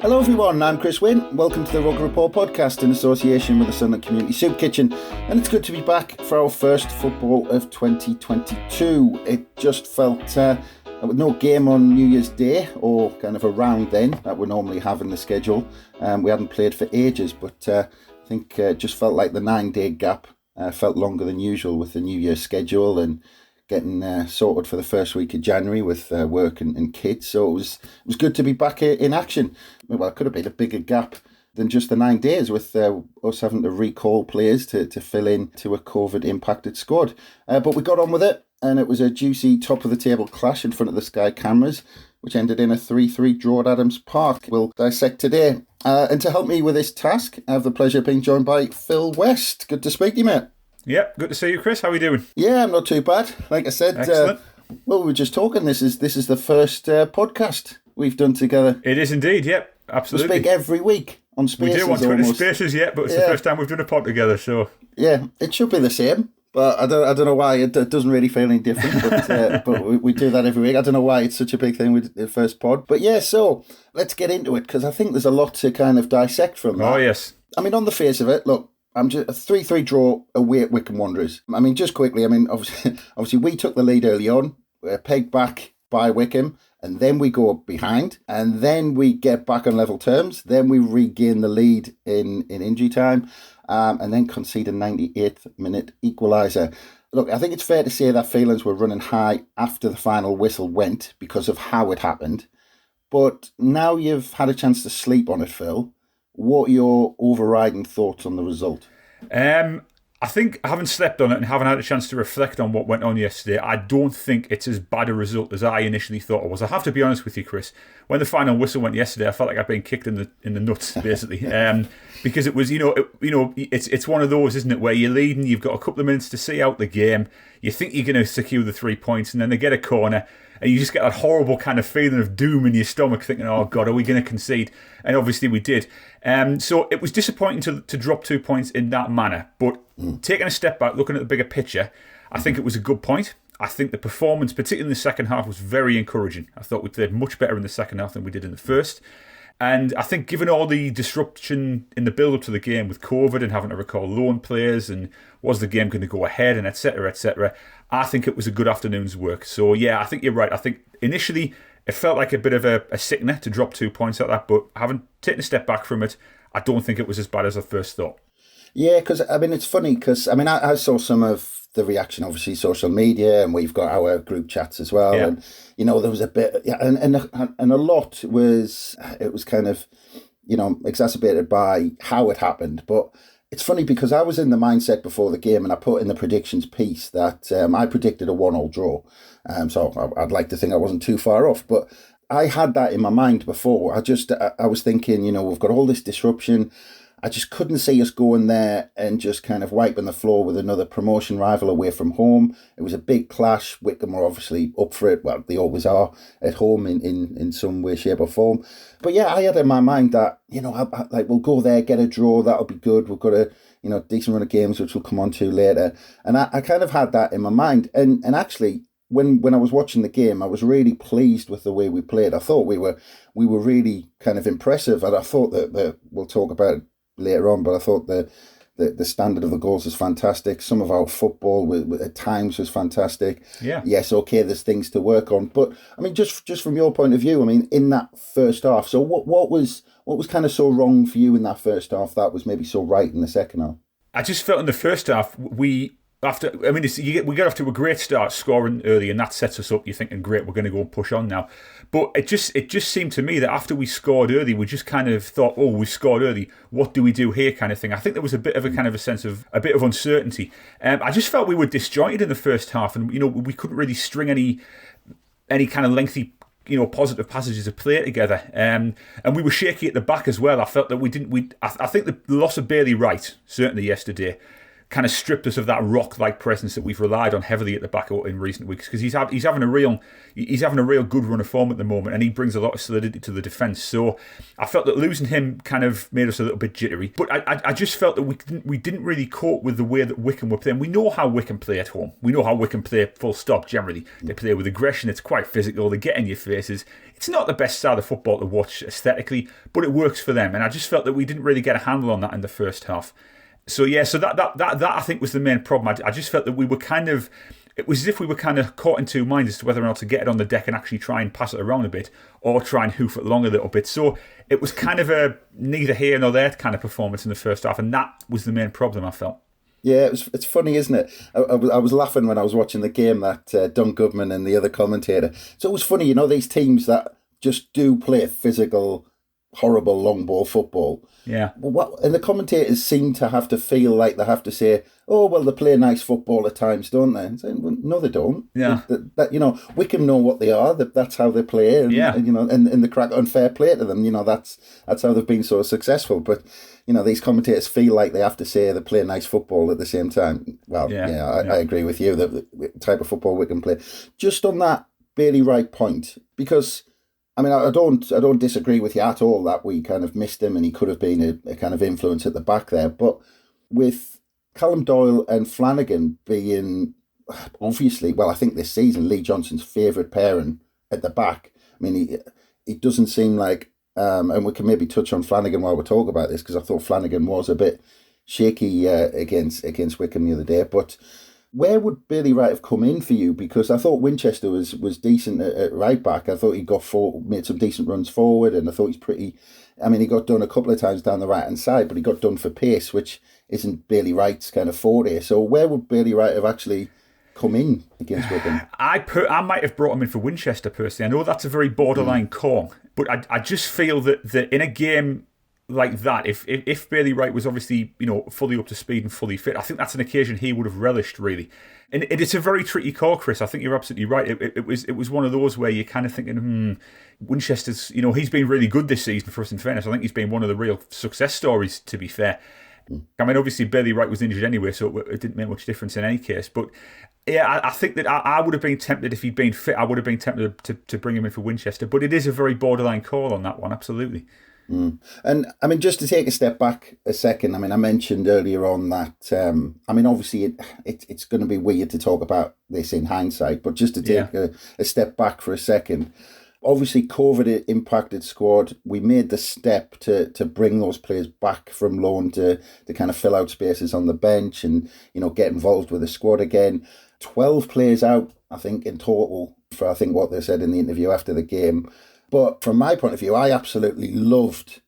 Hello everyone, I'm Chris Wynn. Welcome to the ROKER Report Podcast in association with the Sunlun Community Soup Kitchen. And it's good to be back for our first football of 2022. It just felt, with no game on New Year's Day or kind of around then that we normally have in the schedule. We hadn't played for ages, but I think it just felt like the 9-day gap felt longer than usual with the New Year's schedule and getting sorted for the first week of January with work and kids. So it was good to be back in action. Well, it could have been a bigger gap than just the 9 days with us having to recall players to fill in to a COVID-impacted squad. But we got on with it, and it was a juicy top-of-the-table clash in front of the Sky cameras, which ended in a 3-3 draw at Adams Park. We'll dissect today. And to help me with this task, I have the pleasure of being joined by Phil West. Good to speak to you, mate. Yep, good to see you, Chris. How are you doing? Yeah, I'm not too bad. Like I said, well, we were just talking. This is the first podcast we've done together. It is indeed. Yep, absolutely. We speak every week on Spaces. We do on Twitter Spaces, yeah, but it's the first time we've done a pod together. So yeah, it should be the same. But I don't know why it doesn't really feel any different. But we do that every week. I don't know why it's such a big thing with the first pod. But yeah, so let's get into it because I think there's a lot to kind of dissect from that. Oh yes. I mean, on the face of it, look. I'm just a 3-3 draw away at Wycombe Wanderers. I mean, just quickly, obviously we took the lead early on. We're pegged back by Wycombe, and then we go behind, and then we get back on level terms. Then we regain the lead in injury time, and then concede a 98th minute equaliser. Look, I think it's fair to say that feelings were running high after the final whistle went because of how it happened. But now you've had a chance to sleep on it, Phil. What are your overriding thoughts on the result? I think having slept on it and having had a chance to reflect on what went on yesterday, I don't think it's as bad a result as I initially thought it was. I have to be honest with you, Chris. When the final whistle went yesterday, I felt like I'd been kicked in the nuts, basically, because it was, it's one of those, isn't it, where you're leading, you've got a couple of minutes to see out the game, you think you're going to secure the 3 points, and then they get a corner. And you just get that horrible kind of feeling of doom in your stomach, thinking, oh, God, are we going to concede? And obviously we did. So it was disappointing to drop 2 points in that manner. But taking a step back, looking at the bigger picture, I think it was a good point. I think the performance, particularly in the second half, was very encouraging. I thought we played much better in the second half than we did in the first. And I think given all the disruption in the build-up to the game with COVID and having to recall loan players and was the game going to go ahead and et cetera, I think it was a good afternoon's work. So yeah, I think you're right. I think initially it felt like a bit of a sickener to drop 2 points like that, but having taken a step back from it, I don't think it was as bad as I first thought. Yeah, because I mean, it's funny because I saw some of the reaction, obviously, social media, and we've got our group chats as well. Yeah. And there was a bit, and a lot was kind of, exacerbated by how it happened. But it's funny because I was in the mindset before the game, and I put in the predictions piece that I predicted a 1-1 draw. So I'd like to think I wasn't too far off, but I had that in my mind before. I was thinking, we've got all this disruption. I just couldn't see us going there and just kind of wiping the floor with another promotion rival away from home. It was a big clash. Wycombe were obviously up for it. Well, they always are at home in some way, shape or form. But yeah, I had in my mind that, we'll go there, get a draw. That'll be good. We've got a, decent run of games, which we'll come on to later. And I kind of had that in my mind. And actually, when I was watching the game, I was really pleased with the way we played. I thought we were really kind of impressive. And I thought that we'll talk about it later on, but I thought the standard of the goals was fantastic. Some of our football at times was fantastic. Yeah. Yes, okay, there's things to work on, but I mean, just from your point of view, I mean, in that first half, so what was kind of so wrong for you in that first half that was maybe so right in the second half? I just felt in the first half we get off to a great start scoring early, and that sets us up. You're thinking, great, we're going to go and push on now. But it just seemed to me that after we scored early, we just kind of thought, oh, we scored early. What do we do here, kind of thing. I think there was a bit of a kind of a sense of a bit of uncertainty. I just felt we were disjointed in the first half, and we couldn't really string any kind of lengthy, positive passages of play together. And we were shaky at the back as well. I felt that I think the loss of Bailey Wright, certainly yesterday, kind of stripped us of that rock-like presence that we've relied on heavily at the back in recent weeks, because he's having a real good run of form at the moment, and he brings a lot of solidity to the defence. So I felt that losing him kind of made us a little bit jittery, but I just felt that we didn't really cope with the way that Wycombe were playing. We know how Wycombe play at home. We know how Wycombe play full stop generally. They play with aggression. It's quite physical. They get in your faces. It's not the best side of football to watch aesthetically, but it works for them. And I just felt that we didn't really get a handle on that in the first half. So yeah, so that I think was the main problem. I just felt that we were it was as if we were kind of caught in two minds as to whether or not to get it on the deck and actually try and pass it around a bit, or try and hoof it along a little bit. So it was kind of a neither here nor there kind of performance in the first half, and that was the main problem, I felt. Yeah, it's funny, isn't it? I was laughing when I was watching the game, that Don Goodman and the other commentator. So it was funny, these teams that just do play physical, horrible long ball football. Yeah. And the commentators seem to have to feel like they have to say, oh, well, they play nice football at times, don't they? And saying, well, no, they don't. Yeah. Wycombe know what they are. That's how they play. And, yeah. And the crack unfair play to them. That's how they've been so successful. But, these commentators feel like they have to say they play nice football at the same time. Well, I agree with you, that the type of football Wycombe play. Just on that Bailey Wright point, because I don't disagree with you at all that we kind of missed him and he could have been a kind of influence at the back there. But with Callum Doyle and Flanagan being, obviously, well, I think this season, Lee Johnson's favourite pairing at the back, he doesn't seem like, and we can maybe touch on Flanagan while we talk about this, because I thought Flanagan was a bit shaky against Wycombe the other day. But where would Bailey Wright have come in for you? Because I thought Winchester was decent at right back. I thought he made some decent runs forward, and I thought he's pretty. He got done a couple of times down the right hand side, but he got done for pace, which isn't Bailey Wright's kind of forte. So where would Bailey Wright have actually come in against Wycombe? I might have brought him in for Winchester personally. I know that's a very borderline call, but I just feel that in a game like that, if Bailey Wright was obviously fully up to speed and fully fit, I think that's an occasion he would have relished, really. And it's a very tricky call, Chris. I think you're absolutely right. It was one of those where you're kind of thinking, Winchester's, he's been really good this season for us, in fairness. I think he's been one of the real success stories, to be fair. Obviously Bailey Wright was injured anyway, so it didn't make much difference in any case. But yeah, I think that I would have been tempted, if he'd been fit, I would have been tempted to bring him in for Winchester. But it is a very borderline call on that one, absolutely. And just to take a step back a second, I mentioned earlier on that, obviously it's going to be weird to talk about this in hindsight, but just to take a step back for a second, obviously COVID impacted squad. We made the step to bring those players back from loan to kind of fill out spaces on the bench and, get involved with the squad again. 12 players out, I think, in total, for I think what they said in the interview after the game. But from my point of view, I absolutely loved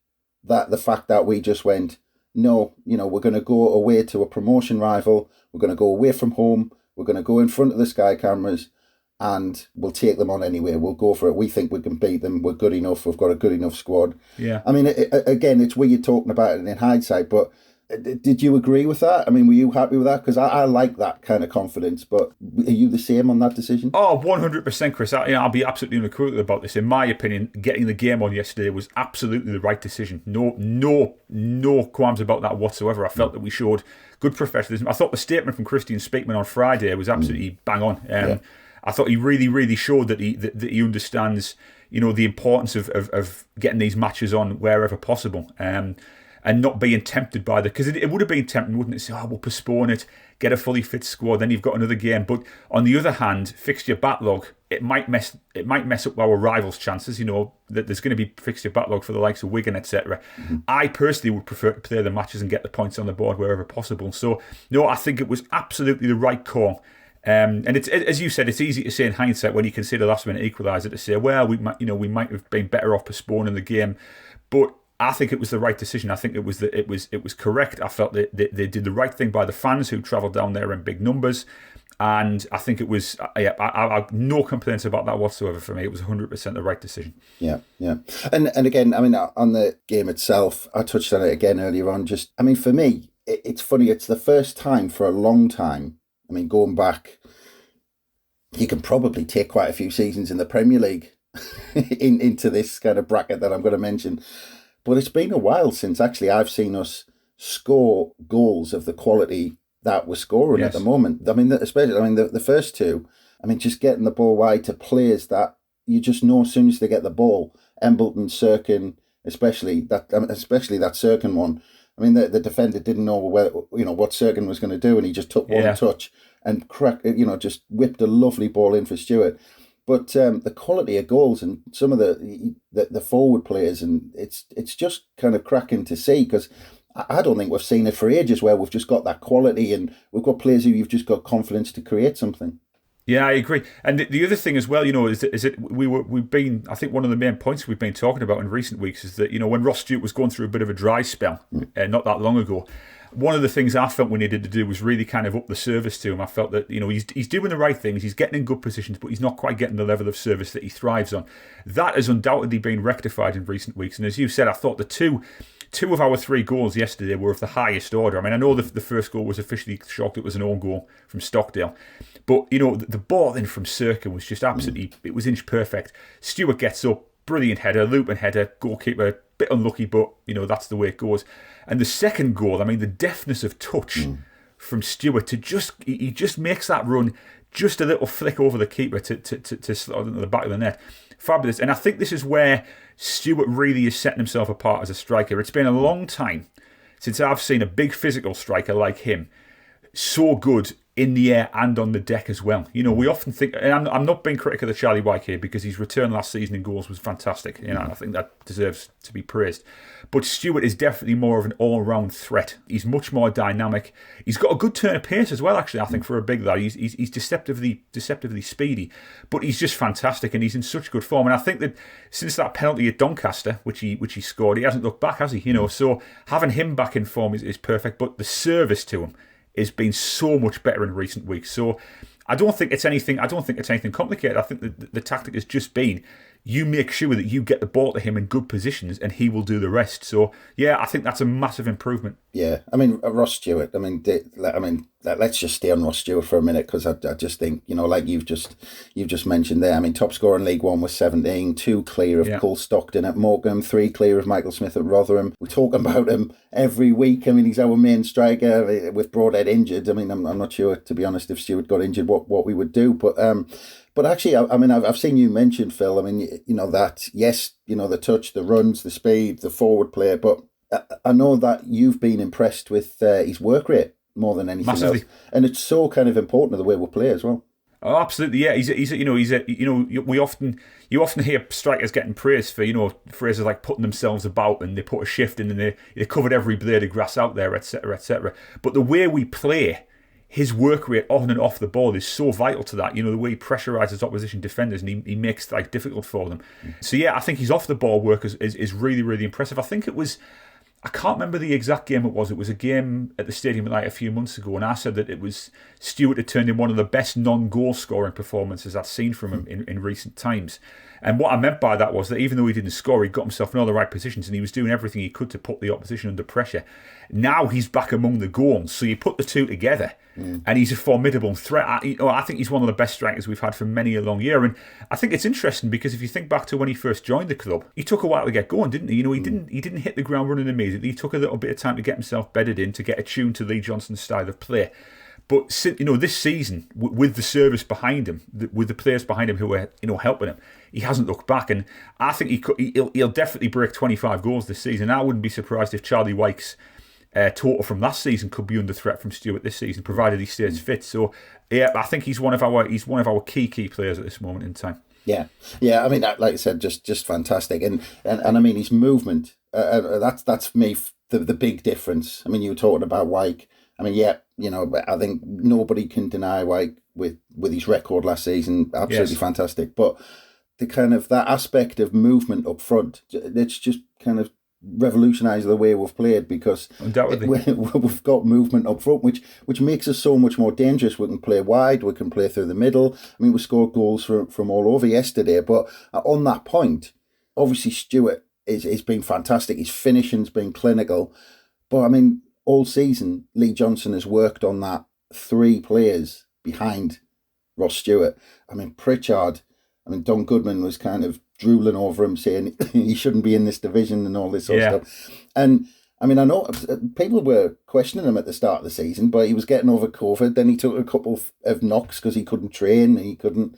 the fact that we just went, no, we're going to go away to a promotion rival. We're going to go away from home. We're going to go in front of the Sky cameras and we'll take them on anyway. We'll go for it. We think we can beat them. We're good enough. We've got a good enough squad. Yeah. Again, it's weird talking about it in hindsight, but did you agree with that? Were you happy with that? Because I like that kind of confidence, but are you the same on that decision? Oh, 100%, Chris. I'll be absolutely unequivocal about this. In my opinion, getting the game on yesterday was absolutely the right decision. No qualms about that whatsoever. I felt that we showed good professionalism. I thought the statement from Kristjaan Speakman on Friday was absolutely bang on. I thought he really, really showed that he understands, the importance of getting these matches on wherever possible. And not being tempted by because it would have been tempting, wouldn't it? Say, we'll postpone it, get a fully fit squad, then you've got another game. But on the other hand, fixture backlog, it might mess up our rivals' chances. That there's going to be fixture backlog for the likes of Wigan, etc. I personally would prefer to play the matches and get the points on the board wherever possible. So no, I think it was absolutely the right call. And it's, as you said, it's easy to say in hindsight when you consider last-minute equaliser to say, well, we might have been better off postponing the game, but I think it was the right decision. I think it was correct. I felt that they did the right thing by the fans who travelled down there in big numbers, and I think it was. I have no complaints about that whatsoever. For me, it was 100% the right decision. Yeah. And again, on the game itself, I touched on it again earlier on. For me, it's funny. It's the first time for a long time. Going back, you can probably take quite a few seasons in the Premier League into this kind of bracket that I'm going to mention. But it's been a while since actually I've seen us score goals of the quality that we're scoring at the moment. I mean, especially, the first two, just getting the ball wide to players that you just know as soon as they get the ball, Embleton, Sirkin, especially that Sirkin one. The defender didn't know what Sirkin was going to do, and he just took one touch and just whipped a lovely ball in for Stewart. But the quality of goals and some of the forward players, and it's just kind of cracking to see, because I don't think we've seen it for ages where we've just got that quality and we've got players who you've just got confidence to create something. Yeah, I agree. And the other thing as well, is that we've been, I think one of the main points we've been talking about in recent weeks is that, when Ross Stewart was going through a bit of a dry spell, not that long ago, one of the things I felt we needed to do was really kind of up the service to him. I felt that, he's doing the right things, he's getting in good positions, but he's not quite getting the level of service that he thrives on. That has undoubtedly been rectified in recent weeks. And as you said, I thought the two of our 3 goals yesterday were of the highest order. I know the first goal was officially shocked, it was an own goal from Stockdale. But, the ball in from Sirkin was just absolutely, it was inch perfect. Stewart gets up, brilliant header, looping header, goalkeeper, bit unlucky, but, that's the way it goes. And the second goal, the deftness of touch from Stewart he just makes that run, just a little flick over the keeper to slot into the back of the net. Fabulous. And I think this is where Stewart really is setting himself apart as a striker. It's been a long time since I've seen a big physical striker like him so good in the air and on the deck as well. We often think, and I'm not being critical of Charlie Wyke here, because his return last season in goals was fantastic. I think that deserves to be praised. But Stewart is definitely more of an all-round threat. He's much more dynamic. He's got a good turn of pace as well, actually, I think, for a big lad. He's deceptively speedy, but he's just fantastic, and he's in such good form. And I think that since that penalty at Doncaster, which he scored, he hasn't looked back, has he? So having him back in form is perfect. But the service to him has been so much better in recent weeks. So I don't think it's anything complicated. I think the tactic has just been, you make sure that you get the ball to him in good positions and he will do the rest. So yeah, I think that's a massive improvement. Yeah, Ross Stewart, let's just stay on Ross Stewart for a minute, because I just think, like you've just mentioned there, top scorer in League One was 17, 2 clear of Cole Stockton at Morecambe, 3 clear of Michael Smith at Rotherham. We talk about him every week. He's our main striker. With Broadhead injured, I'm not sure, to be honest, if Stewart got injured, what we would do. But actually, I've seen you mention, Phil, that, yes, the touch, the runs, the speed, the forward play, but I know that you've been impressed with his work rate more than anything else. And it's so kind of important to the way we play as well. Oh, absolutely, yeah. You often hear strikers getting praised for, phrases like putting themselves about, and they put a shift in, and they covered every blade of grass out there, etc., etc. But the way we play, his work rate on and off the ball is so vital to that. The way he pressurises opposition defenders, and he makes life difficult for them. So yeah, I think his off the ball work is really, really impressive. I think it was, I can't remember the exact game it was. It was a game at the Stadium a few months ago, and I said that it was Stewart had turned in one of the best non-goal scoring performances I've seen from him in recent times. And what I meant by that was that even though he didn't score, he got himself in all the right positions, and he was doing everything he could to put the opposition under pressure. Now he's back among the goals, so you put the two together, and he's a formidable threat. I think he's one of the best strikers we've had for many a long year. And I think it's interesting because if you think back to when he first joined the club, he took a while to get going, didn't he? He didn't hit the ground running immediately. He took a little bit of time to get himself bedded in, to get attuned to Lee Johnson's style of play. But this season, with the service behind him, with the players behind him who are helping him, he hasn't looked back, and I think he'll definitely break 25 goals this season. I wouldn't be surprised if Charlie Wyke's total from last season could be under threat from Stewart this season, provided he stays fit. So yeah, I think he's one of our key players at this moment in time. Yeah. Like I said, just fantastic, and his movement. That's for me the big difference. You were talking about Wyke. I think nobody can deny Wyke with his record last season. Absolutely fantastic. But the kind of that aspect of movement up front, it's just kind of revolutionised the way we've played, because we've got movement up front, which makes us so much more dangerous. We can play wide, we can play through the middle. We scored goals from all over yesterday. But on that point, obviously Stewart is been fantastic. His finishing's been clinical. But all season, Lee Johnson has worked on that 3 players behind Ross Stewart. Pritchard, Don Goodman was kind of drooling over him, saying he shouldn't be in this division and all this sort of stuff. And I mean, I know people were questioning him at the start of the season, but he was getting over COVID. Then he took a couple of knocks because he couldn't train. He couldn't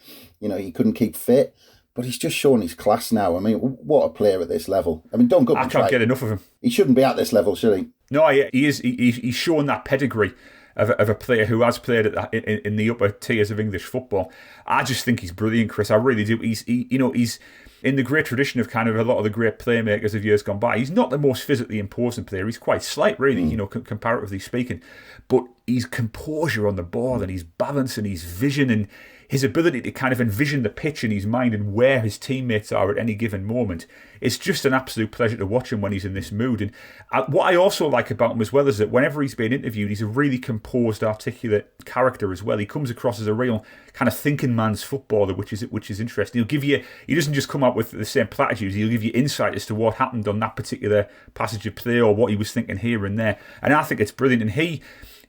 keep fit. But he's just shown his class now. I mean, what a player at this level. I mean, don't go. I can't get enough of him. He shouldn't be at this level, should he? No, he is. He's shown that pedigree of a player who has played at in the upper tiers of English football. I just think he's brilliant, Chris. I really do. He's in the great tradition of kind of a lot of the great playmakers of years gone by. He's not the most physically imposing player. He's quite slight, really, comparatively speaking. But his composure on the ball and his balance and his vision and his ability to kind of envision the pitch in his mind and where his teammates are at any given moment, it's just an absolute pleasure to watch him when he's in this mood. And what I also like about him as well is that whenever he's being interviewed, he's a really composed, articulate character as well. He comes across as a real kind of thinking man's footballer, which is interesting. He doesn't just come up with the same platitudes. He'll give you insight as to what happened on that particular passage of play or what he was thinking here and there. And I think it's brilliant. And he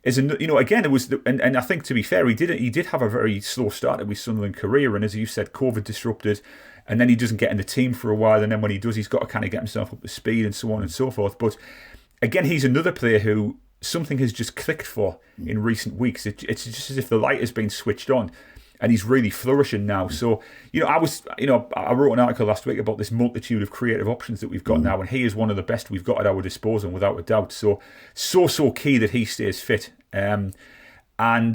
is, again, it was, and I think to be fair, he did have a very slow start with his Sunderland career, and as you said, COVID disrupted, and then he doesn't get in the team for a while, and then when he does, he's got to kind of get himself up to speed and so on and so forth. But again, he's another player who something has just clicked for in recent weeks. It's just as if the light has been switched on, and he's really flourishing now. So, I wrote an article last week about this multitude of creative options that we've got now, and he is one of the best we've got at our disposal, without a doubt. So key that he stays fit. I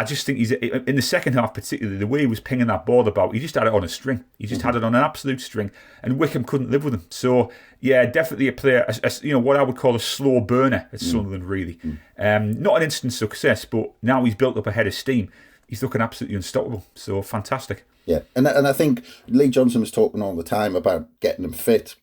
just think he's in the second half, particularly the way he was pinging that ball about. He just had it on a string. He just had it on an absolute string, and Wycombe couldn't live with him. So yeah, definitely a player. What I would call a slow burner at Sunderland. Really, not an instant success, but now he's built up a head of steam. He's looking absolutely unstoppable. So fantastic. Yeah, and I think Lee Johnson was talking all the time about getting him fit,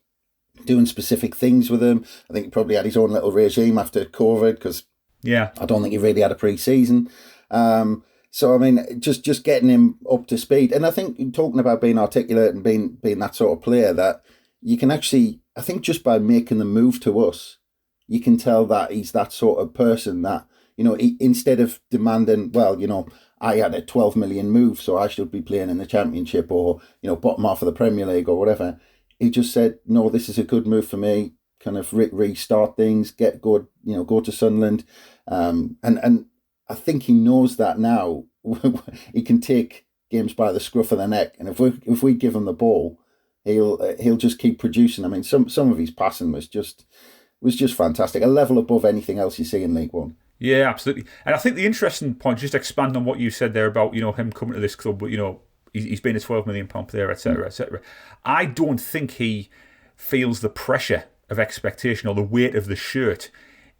doing specific things with him. I think he probably had his own little regime after COVID because I don't think he really had a pre-season. So I mean, just getting him up to speed, and I think talking about being articulate and being that sort of player that you can actually, I think just by making the move to us, you can tell that he's that sort of person that he, instead of demanding, I had a 12 million move, so I should be playing in the Championship or, bottom half of the Premier League or whatever. He just said, no, this is a good move for me, kind of restart things, get good, go to Sunderland. And I think he knows that now. He can take games by the scruff of the neck. And if we give him the ball, he'll just keep producing. I mean, some of his passing was just fantastic. A level above anything else you see in League One. Yeah, absolutely. And I think the interesting point, just expand on what you said there about, him coming to this club, but, he's been a £12 million player, etc., etc. I don't think he feels the pressure of expectation or the weight of the shirt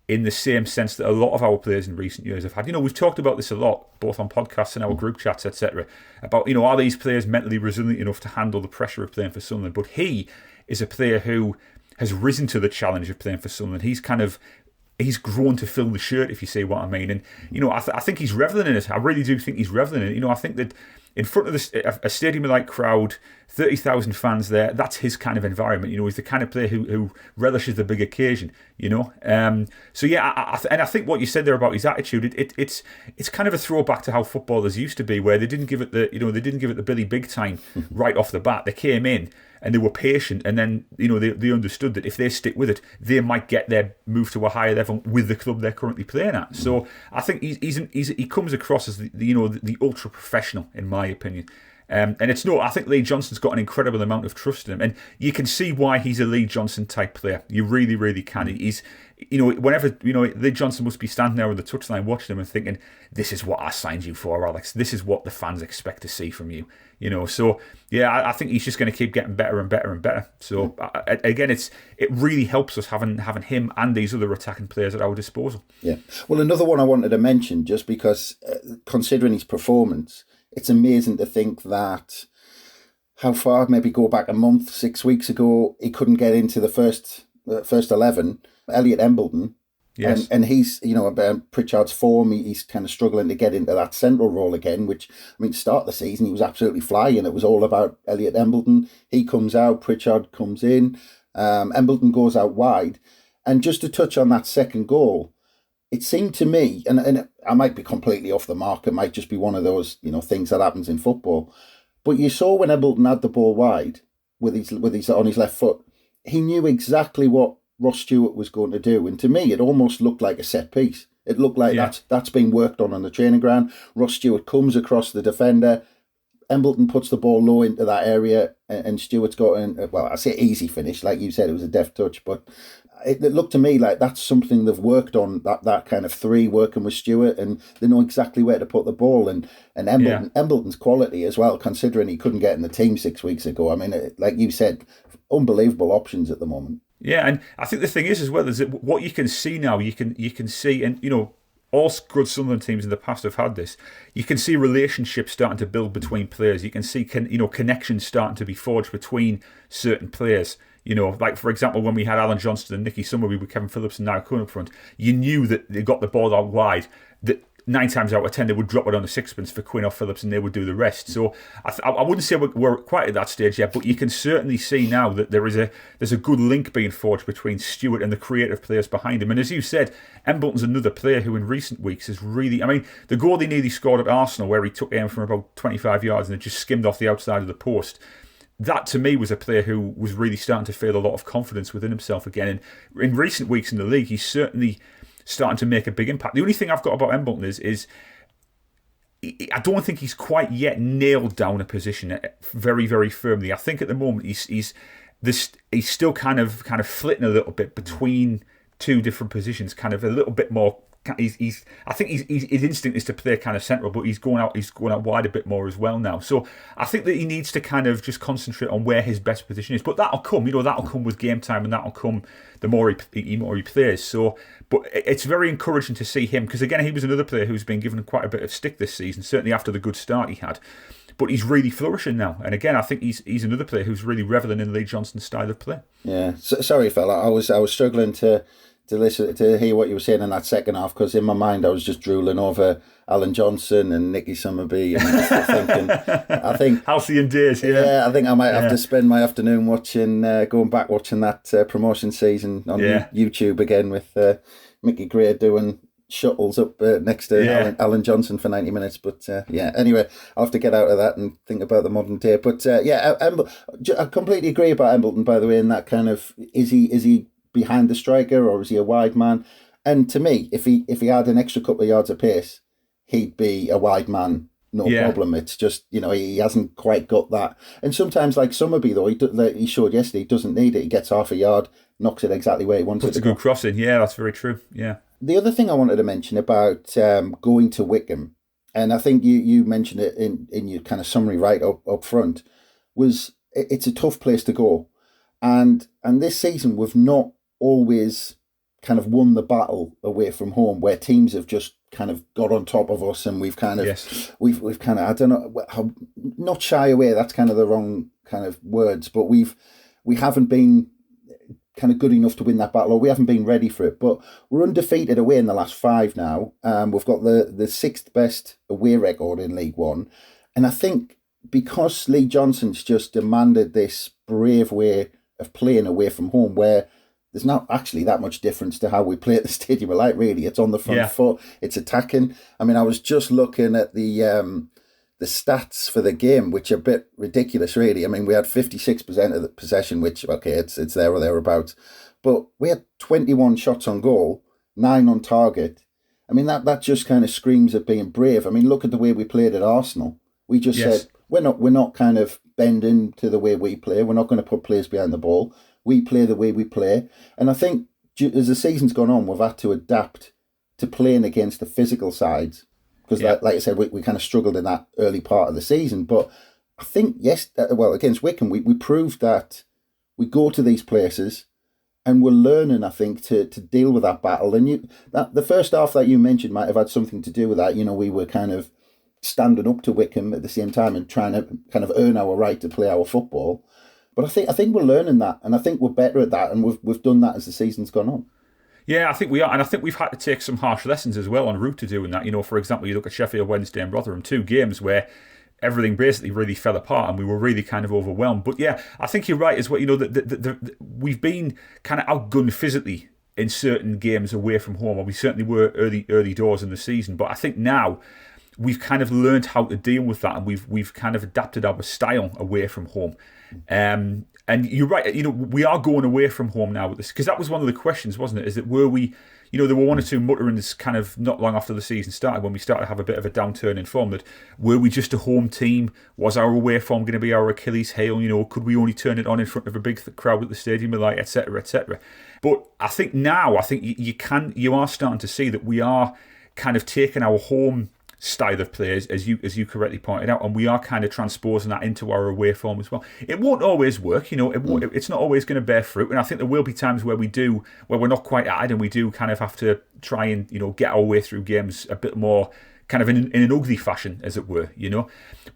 in the same sense that a lot of our players in recent years have had. We've talked about this a lot, both on podcasts and our group chats, etc., about, are these players mentally resilient enough to handle the pressure of playing for Sunderland? But he is a player who has risen to the challenge of playing for Sunderland. He's grown to fill the shirt, if you see what I mean. And, I think he's revelling in it. I really do think he's revelling in it. I think that in front of a stadium-like crowd, 30,000 fans there, that's his kind of environment. He's the kind of player who relishes the big occasion, So, yeah, I think what you said there about his attitude, it's kind of a throwback to how footballers used to be, where they didn't give it the Billy Big time right off the bat. They came in and they were patient, and then they understood that if they stick with it, they might get their move to a higher level with the club they're currently playing at. So I think he comes across as the ultra professional, in my opinion. And I think Lee Johnson's got an incredible amount of trust in him, and you can see why he's a Lee Johnson type player. You really, really can. He's, whenever Lee Johnson must be standing there on the touchline watching him and thinking, "This is what I signed you for, Alex. This is what the fans expect to see from you." So yeah, I think he's just going to keep getting better and better and better. So again, it really helps us having him and these other attacking players at our disposal. Yeah. Well, another one I wanted to mention, just because considering his performance, it's amazing to think that how far, maybe go back a month, 6 weeks ago, he couldn't get into the first 11. Elliot Embleton. Yes. And he's, Pritchard's form, he's kind of struggling to get into that central role again, which, start of the season, he was absolutely flying. It was all about Elliot Embleton. He comes out, Pritchard comes in, Embleton goes out wide. And just to touch on that second goal, it seemed to me, and I might be completely off the mark, it might just be one of those, things that happens in football, but you saw when Embleton had the ball wide with his on his left foot, he knew exactly what Ross Stewart was going to do. And to me, it almost looked like a set piece. It looked like that's been worked on the training ground. Ross Stewart comes across the defender. Embleton puts the ball low into that area, and Stewart's got I say easy finish, like you said, it was a deft touch, but it looked to me like that's something they've worked on, that kind of three working with Stewart, and they know exactly where to put the ball. And Embleton's quality as well, considering he couldn't get in the team 6 weeks ago. I mean, like you said, unbelievable options at the moment. Yeah, and I think the thing is as well is that what you can see now, you can see, and all good Sunderland teams in the past have had this. You can see relationships starting to build between players. You can see connections starting to be forged between certain players. Like for example, when we had Alan Johnston and Nicky Summerby with Kevin Phillips and now Cohen up front, you knew that they got the ball out wide, that 9 times out of 10 they would drop it on the sixpence for Quinn or Phillips and they would do the rest. So I wouldn't say we're quite at that stage yet, but you can certainly see now that there's a good link being forged between Stewart and the creative players behind him. And as you said, Embleton's another player who in recent weeks has really, I mean, the goal he nearly scored at Arsenal where he took aim from about 25 yards and it just skimmed off the outside of the post, that to me was a player who was really starting to feel a lot of confidence within himself again. And in recent weeks in the league, he's certainly starting to make a big impact. The only thing I've got about Embleton is I don't think he's quite yet nailed down a position very, very firmly. I think at the moment he's still kind of flitting a little bit between two different positions, kind of a little bit more. I think his instinct is to play kind of central, but he's going out wide a bit more as well now. So I think that he needs to kind of just concentrate on where his best position is. But that'll come, that'll come with game time, and that'll come the more he plays. So, but it's very encouraging to see him because again, he was another player who's been given quite a bit of stick this season, certainly after the good start he had. But he's really flourishing now, and again, I think he's another player who's really reveling in Lee Johnson's style of play. Yeah, sorry, fella, I was struggling to listen to hear what you were saying in that second half because in my mind I was just drooling over Alan Johnson and Nicky Summerby and thinking, I think halcyon days. Yeah, I think I might have to spend my afternoon going back watching that promotion season on YouTube again with Mickey Gray doing shuttles up next to Alan Johnson for 90 minutes. But anyway, I'll have to get out of that and think about the modern day. But I completely agree about Embleton, by the way, in that kind of is he behind the striker or is he a wide man? And to me, if he had an extra couple of yards of pace, he'd be a wide man, no problem. It's just, he hasn't quite got that. And sometimes, like Summerby, though, he showed yesterday, he doesn't need it. He gets half a yard, knocks it exactly where he wants it to go. Puts a good cross in. Yeah, that's very true. Yeah. The other thing I wanted to mention about going to Wycombe, and I think you mentioned it in your kind of summary right up front, was it's a tough place to go. And this season, we've not always kind of won the battle away from home where teams have just kind of got on top of us and we've kind of we've kind of, I don't know, not shy away, that's kind of the wrong kind of words, but we haven't been kind of good enough to win that battle, or we haven't been ready for it. But we're undefeated away in the last 5 now. We've got the 6th best away record in League One, and I think because Lee Johnson's just demanded this brave way of playing away from home where there's not actually that much difference to how we play at the Stadium of Light, really. It's on the front foot. It's attacking. I mean, I was just looking at the stats for the game, which are a bit ridiculous, really. I mean, we had 56% of the possession, which, okay, it's there or thereabouts. But we had 21 shots on goal, 9 on target. I mean, that just kind of screams at being brave. I mean, look at the way we played at Arsenal. We just said, we're not kind of bending to the way we play. We're not going to put players behind the ball. We play the way we play. And I think as the season's gone on, we've had to adapt to playing against the physical sides. Because, like I said, we kind of struggled in that early part of the season. But I think, against Wycombe, we proved that we go to these places and we're learning, I think, to deal with that battle. And the first half that you mentioned might have had something to do with that. We were kind of standing up to Wycombe at the same time and trying to kind of earn our right to play our football. But I think we're learning that, and I think we're better at that, and we've done that as the season's gone on. Yeah, I think we are, and I think we've had to take some harsh lessons as well en route to doing that. For example, you look at Sheffield Wednesday and Rotherham, 2 games where everything basically really fell apart and we were really kind of overwhelmed. But yeah, I think you're right as well. We've been kind of outgunned physically in certain games away from home, or we certainly were early doors in the season. But I think now we've kind of learned how to deal with that, and we've kind of adapted our style away from home. And you're right, we are going away from home now with this, because that was one of the questions, wasn't it? Is that were we, there were one or two mutterings kind of not long after the season started, when we started to have a bit of a downturn in form, that were we just a home team? Was our away form going to be our Achilles heel? Could we only turn it on in front of a big crowd at the stadium, like, etc., etc.? But I think now, you are starting to see that we are kind of taking our home style of play, as you correctly pointed out, and we are kind of transposing that into our away form as well. It won't always work, it's not always going to bear fruit, and I think there will be times where we're not quite at it, and we do kind of have to try and get our way through games a bit more kind of in an ugly fashion, as it were,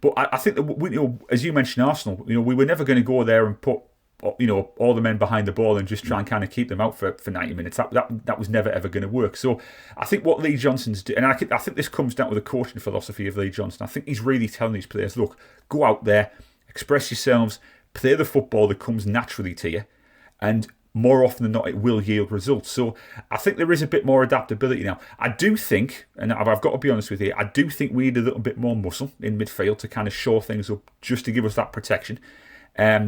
But I think that we, as you mentioned, Arsenal, we were never going to go there and put all the men behind the ball and just try and kind of keep them out for 90 minutes. That was never ever going to work. So I think what Lee Johnson's doing, and I think this comes down with the coaching philosophy of Lee Johnson. I think he's really telling these players, look, go out there, express yourselves, play the football that comes naturally to you, and more often than not, it will yield results. So I think there is a bit more adaptability now. I do think, and I've got to be honest with you, I do think we need a little bit more muscle in midfield to kind of shore things up, just to give us that protection.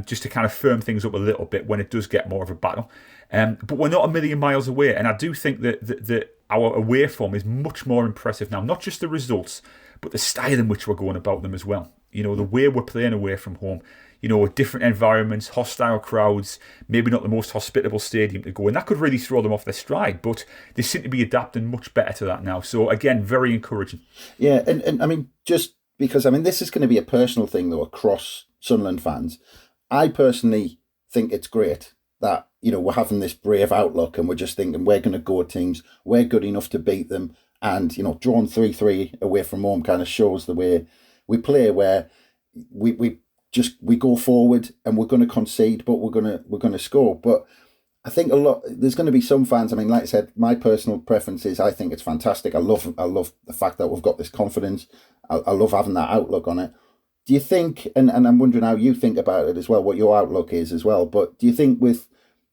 Just to kind of firm things up a little bit when it does get more of a battle. But we're not a million miles away, and I do think that our away form is much more impressive now. Not just the results, but the style in which we're going about them as well. The way we're playing away from home, different environments, hostile crowds, maybe not the most hospitable stadium to go in. That could really throw them off their stride, but they seem to be adapting much better to that now. So again, very encouraging. Yeah, and I mean, just because, this is going to be a personal thing, though, across Sunderland fans. I personally think it's great that, we're having this brave outlook, and we're just thinking we're going to go at teams, we're good enough to beat them, and, drawn 3-3 away from home kind of shows the way we play, where we go forward and we're going to concede, but we're going to score. But I think there's going to be some fans, like I said, my personal preference is I think it's fantastic. I love the fact that we've got this confidence. I love having that outlook on it. Do you think, and I'm wondering how you think about it as well, what your outlook is as well, but do you think with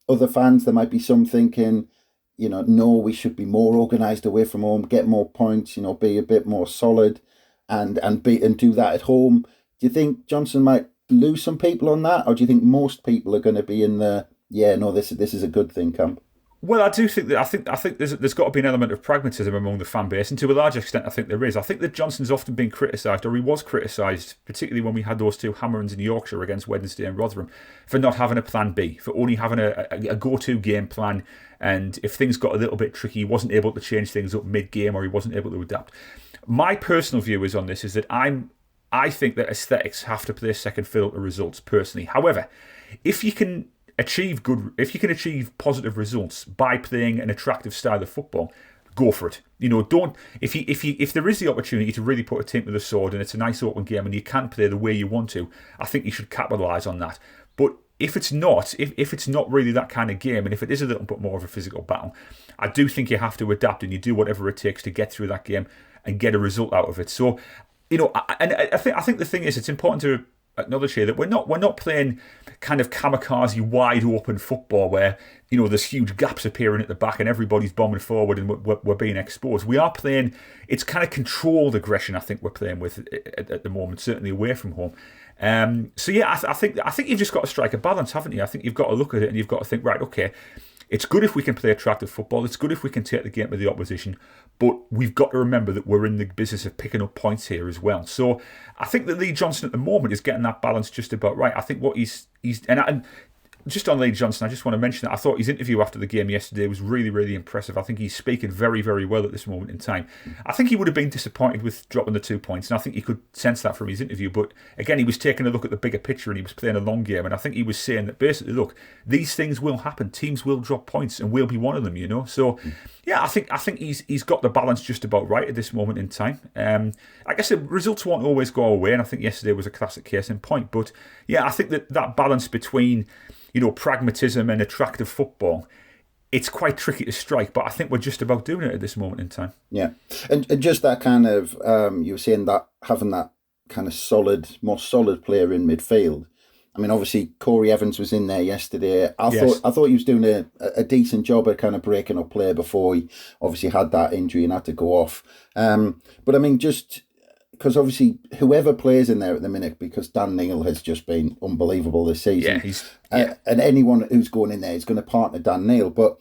other fans there might be some thinking, no, we should be more organised away from home, get more points, be a bit more solid and do that at home? Do you think Johnson might lose some people on that, or do you think most people are going to be in the, this is a good thing camp? Well, I do think that I think there's got to be an element of pragmatism among the fan base, and to a large extent, I think there is. I think that Johnson's often been criticised, or he was criticised, particularly when we had those two hammerings in Yorkshire against Wednesday and Rotherham, for not having a plan B, for only having a go-to game plan, and if things got a little bit tricky, he wasn't able to change things up mid-game, or he wasn't able to adapt. My personal view is on this is that I think that aesthetics have to play second fiddle to results personally. However, if you can achieve positive results by playing an attractive style of football, go for it. If there is the opportunity to really put a team to the sword and it's a nice open game and you can play the way you want to, I think you should capitalise on that. But if it's not, if it's not really that kind of game, and if it is a little bit more of a physical battle, I do think you have to adapt and you do whatever it takes to get through that game and get a result out of it. So, I think the thing is, it's important to acknowledge here that we're not playing kind of kamikaze wide open football where there's huge gaps appearing at the back and everybody's bombing forward and we're being exposed. We are playing, it's kind of controlled aggression. I think we're playing with at the moment, certainly away from home. So yeah, I think you've just got to strike a balance, haven't you? I think you've got to look at it and you've got to think, right, okay, it's good if we can play attractive football. It's good if we can take the game to the opposition. But we've got to remember that we're in the business of picking up points here as well. So I think that Lee Johnson at the moment is getting that balance just about right. I think what he's and just on Lee Johnson, I just want to mention that I thought his interview after the game yesterday was really, really impressive. I think he's speaking very, very well at this moment in time. I think he would have been disappointed with dropping the 2 points, and I think you could sense that from his interview. But again, he was taking a look at the bigger picture and he was playing a long game. And I think he was saying that basically, look, these things will happen. Teams will drop points, and we'll be one of them. So yeah, I think he's got the balance just about right at this moment in time. Like I said, results won't always go our way, and I think yesterday was a classic case in point. But yeah, I think that balance between pragmatism and attractive football, it's quite tricky to strike, but I think we're just about doing it at this moment in time. Yeah, and just that kind of, you were saying that having that kind of more solid player in midfield. I mean, obviously, Corey Evans was in there yesterday. I thought he was doing a decent job at kind of breaking up play before he obviously had that injury and had to go off. But I mean, just because obviously whoever plays in there at the minute, because Dan Neil has just been unbelievable this season. And anyone who's going in there is going to partner Dan Neil. But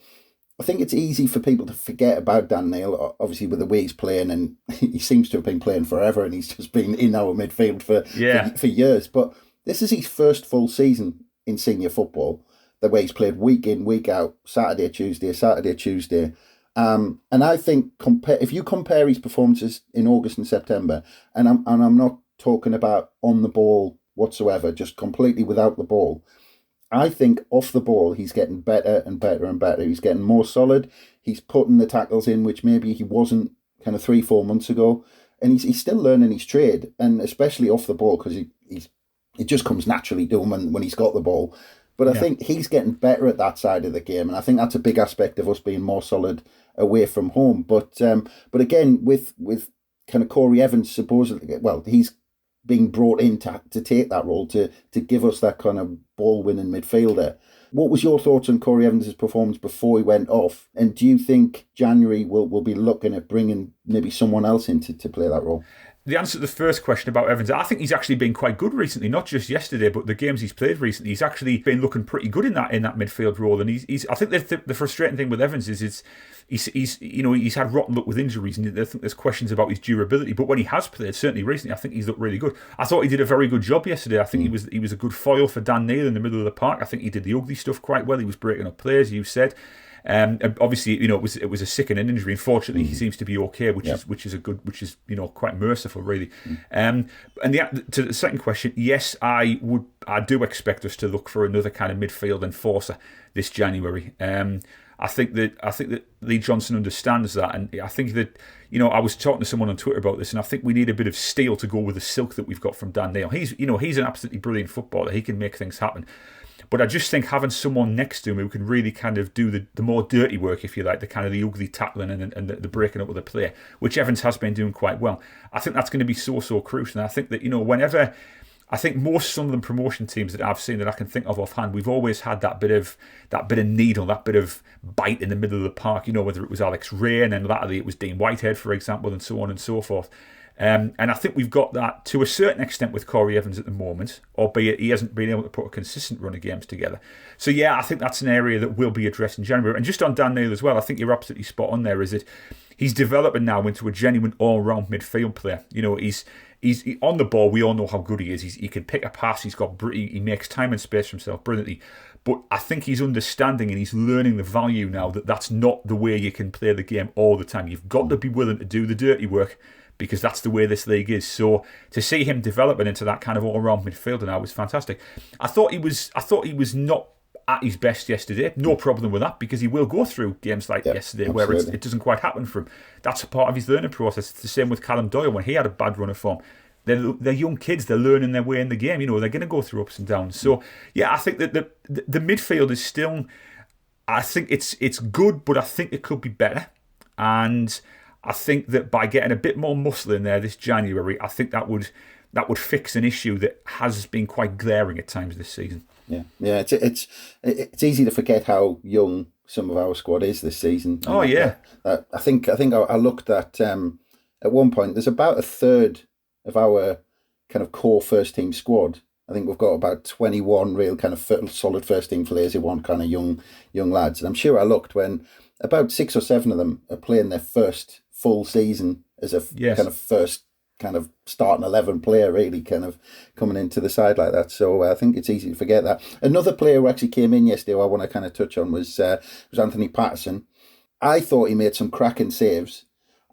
I think it's easy for people to forget about Dan Neil, obviously with the way he's playing, and he seems to have been playing forever, and he's just been in our midfield for years. But this is his first full season in senior football, the way he's played week in, week out, Saturday, Tuesday. And I think if you compare his performances in August and September, and I'm not talking about on the ball whatsoever, just completely without the ball, I think off the ball he's getting better and better and better. He's getting more solid. He's putting the tackles in, which maybe he wasn't kind of 3-4 months ago, and he's still learning his trade, and especially off the ball, because it just comes naturally to him when he's got the ball. But I think he's getting better at that side of the game, and I think that's a big aspect of us being more solid away from home. But again, with kind of Corey Evans, supposedly, well, he's being brought in to take that role, to give us that kind of ball-winning midfielder. What was your thoughts on Corey Evans' performance before he went off? And do you think January will be looking at bringing maybe someone else in to play that role? The answer to the first question about Evans, I think he's actually been quite good recently, not just yesterday, but the games he's played recently. He's actually been looking pretty good in that midfield role. And he's I think the frustrating thing with Evans is he's had rotten luck with injuries, and I think there's questions about his durability. But when he has played, certainly recently, I think he's looked really good. I thought he did a very good job yesterday. I think he was a good foil for Dan Neil in the middle of the park. I think he did the ugly stuff quite well. He was breaking up players, you said. Obviously, it was a sickening injury. Unfortunately, he seems to be okay, which is quite merciful, really. And to the second question, yes, I do expect us to look for another kind of midfield enforcer this January. I think that Lee Johnson understands that, and I think that I was talking to someone on Twitter about this, and I think we need a bit of steel to go with the silk that we've got from Dan Neil. He's an absolutely brilliant footballer. He can make things happen. But I just think having someone next to him who can really kind of do the more dirty work, if you like, the kind of the ugly tackling and the breaking up of the play, which Evans has been doing quite well. I think that's going to be so crucial. And I think that, whenever, I think most Sunderland promotion teams that I've seen that I can think of offhand, we've always had that bit of needle, that bit of bite in the middle of the park, whether it was Alex Ray and then latterly it was Dean Whitehead, for example, and so on and so forth. And I think we've got that to a certain extent with Corey Evans at the moment, albeit he hasn't been able to put a consistent run of games together. So I think that's an area that will be addressed in January. And just on Dan Neil as well, I think you're absolutely spot on there, is that he's developing now into a genuine all-round midfield player. He's on the ball, we all know how good he is. He can pick a pass, he makes time and space for himself brilliantly. But I think he's understanding and he's learning the value now that that's not the way you can play the game all the time. You've got to be willing to do the dirty work, because that's the way this league is. So to see him developing into that kind of all-round midfielder now was fantastic. I thought he was not at his best yesterday. No problem with that, because he will go through games like yesterday where it doesn't quite happen for him. That's a part of his learning process. It's the same with Callum Doyle when he had a bad run of form. They're young kids. They're learning their way in the game. They're going to go through ups and downs. So I think that the midfield is still. I think it's good, but I think it could be better. And I think that by getting a bit more muscle in there this January, I think that would fix an issue that has been quite glaring at times this season. Yeah. It's easy to forget how young some of our squad is this season. Oh yeah. I think I looked at one point. There's about a third of our kind of core first team squad. I think we've got about 21 real kind of solid first team players who want kind of young lads. And I'm sure I looked when about 6 or 7 of them are playing their first full season as a kind of first kind of starting 11 player, really kind of coming into the side like that. So I think it's easy to forget that. Another player who actually came in yesterday, who I want to kind of touch on, was Anthony Patterson. I thought he made some cracking saves.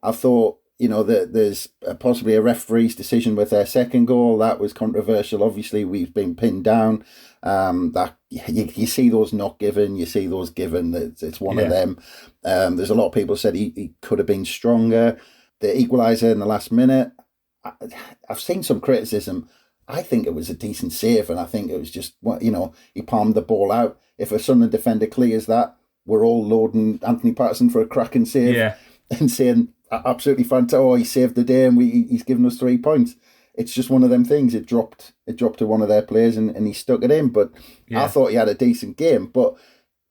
I thought, that there's possibly a referee's decision with their second goal. That was controversial. Obviously, we've been pinned down. That you see those not given, you see those given. It's one of them. There's a lot of people said he could have been stronger. The equaliser in the last minute, I've seen some criticism. I think it was a decent save, and I think it was just, he palmed the ball out. If a Sunderland defender clears that, we're all loading Anthony Patterson for a cracking save and saying, absolutely fantastic. Oh, he saved the day, and he's given us 3 points. It's just one of them things. It dropped to one of their players, and he stuck it in. But I thought he had a decent game. But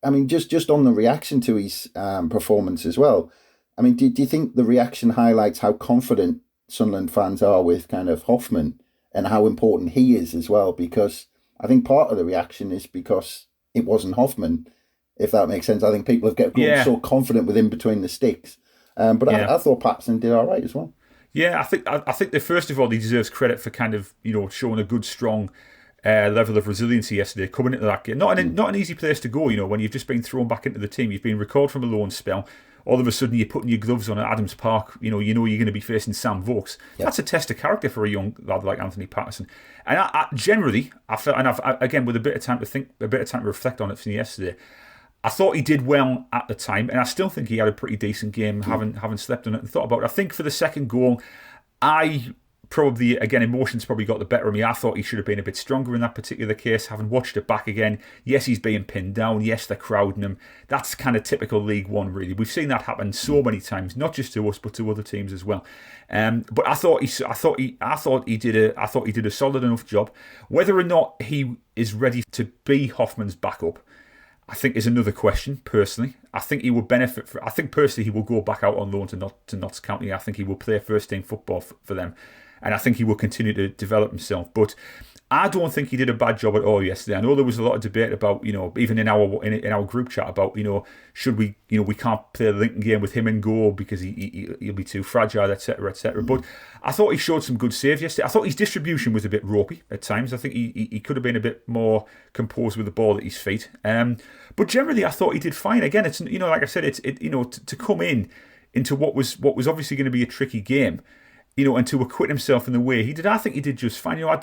I mean, just on the reaction to his performance as well. I mean, do you think the reaction highlights how confident Sunderland fans are with kind of Hoffman and how important he is as well, because I think part of the reaction is because it wasn't Hoffman, if that makes sense. I think people have grown so confident with him between the sticks. But I thought Patterson did all right as well. Yeah, I think that first of all, he deserves credit for kind of, showing a good, strong level of resiliency yesterday, coming into that game. Not an easy place to go, when you've just been thrown back into the team. You've been recalled from a loan spell. All of a sudden, you're putting your gloves on at Adams Park. You know you're going to be facing Sam Vokes. Yep. That's a test of character for a young lad like Anthony Patterson. And I generally, again, with a bit of time to think, a bit of time to reflect on it from yesterday, I thought he did well at the time, and I still think he had a pretty decent game, having slept on it and thought about it. I think for the second goal, emotions probably got the better of me. I thought he should have been a bit stronger in that particular case, having watched it back again. Yes, he's being pinned down. Yes, they're crowding him. That's kind of typical League One, really. We've seen that happen so many times, not just to us, but to other teams as well. But I thought he did a solid enough job. Whether or not he is ready to be Hoffman's backup, I think is another question, personally. I think he will benefit. I think personally he will go back out on loan to Notts County. I think he will play first team football for them. And I think he will continue to develop himself. But I don't think he did a bad job at all yesterday. I know there was a lot of debate about, even in our group chat about, should we, we can't play the Lincoln game with him in goal because he'll be too fragile, etc., etc. But I thought he showed some good saves yesterday. I thought his distribution was a bit ropey at times. I think he could have been a bit more composed with the ball at his feet. But generally, I thought he did fine. Again, it's like I said, to come into what was obviously going to be a tricky game, and to acquit himself in the way he did, I think he did just fine. I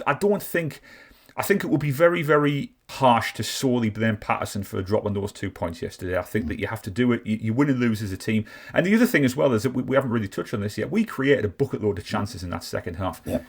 think it would be very, very harsh to solely blame Patterson for dropping those 2 points yesterday. I think that you have to do it. You win and lose as a team. And the other thing as well is that we haven't really touched on this yet. We created a bucket load of chances in that second half. Yeah.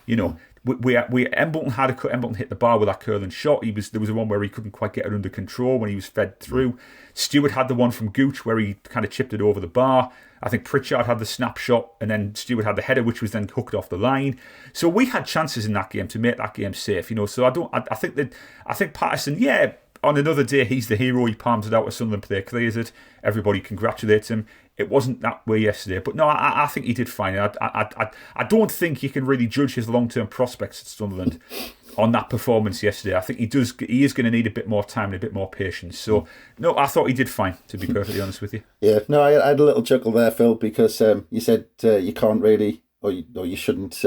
Embleton hit the bar with that curling shot. There was a one where he couldn't quite get it under control when he was fed through. Stewart had the one from Gooch where he kind of chipped it over the bar. I think Pritchard had the snapshot, and then Stewart had the header, which was then hooked off the line. So we had chances in that game to make that game safe. So I think Patterson, on another day he's the hero. He palms it out to Sunderland player, clears it. Everybody congratulates him. It wasn't that way yesterday, but no, I think he did fine. I don't think you can really judge his long-term prospects at Sunderland on that performance yesterday. I think he is going to need a bit more time and a bit more patience. So, no, I thought he did fine, to be perfectly honest with you. Yeah, no, I had a little chuckle there, Phil, because you said you can't really, or you shouldn't